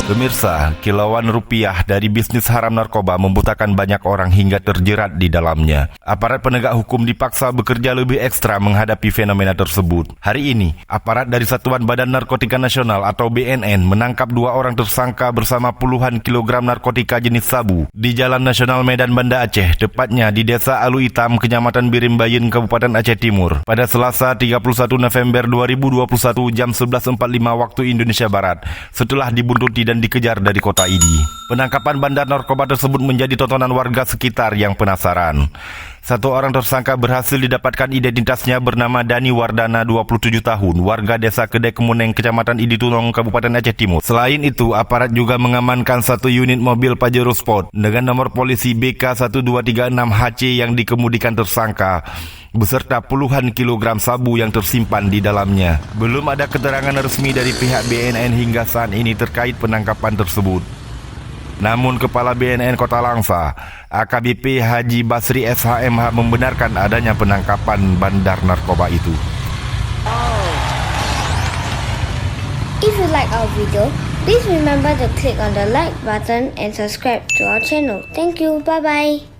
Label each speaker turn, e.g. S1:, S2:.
S1: Pemirsa, kilauan rupiah dari bisnis haram narkoba membutakan banyak orang hingga terjerat di dalamnya. Aparat penegak hukum dipaksa bekerja lebih ekstra menghadapi fenomena tersebut. Hari ini, aparat dari Satuan Badan Narkotika Nasional atau BNN menangkap 2 orang tersangka bersama puluhan kilogram narkotika jenis sabu di Jalan Nasional Medan Banda Aceh, tepatnya di Desa Alu Hitam, Kecamatan Birimbayin, Kabupaten Aceh Timur, pada Selasa 31 November 2021 jam 11.45 waktu Indonesia Barat, setelah dibuntuti dan dikejar dari kota ini. Penangkapan bandar narkoba tersebut menjadi tontonan warga sekitar yang penasaran. 1 orang tersangka berhasil didapatkan, identitasnya bernama Dani Wardana, 27 tahun, warga desa Kedai Kemuneng, Kecamatan Iditunong, Kabupaten Aceh Timur. Selain itu, aparat juga mengamankan 1 unit mobil Pajero Sport dengan nomor polisi BK1236HC yang dikemudikan tersangka, beserta puluhan kilogram sabu yang tersimpan di dalamnya. Belum ada keterangan resmi dari pihak BNN hingga saat ini terkait penangkapan tersebut. Namun Kepala BNN Kota Langsa, AKBP Haji Basri SHMH, membenarkan adanya penangkapan bandar narkoba itu.
S2: If you like our video, please remember to click on the like button and subscribe to our channel. Thank you. Bye bye.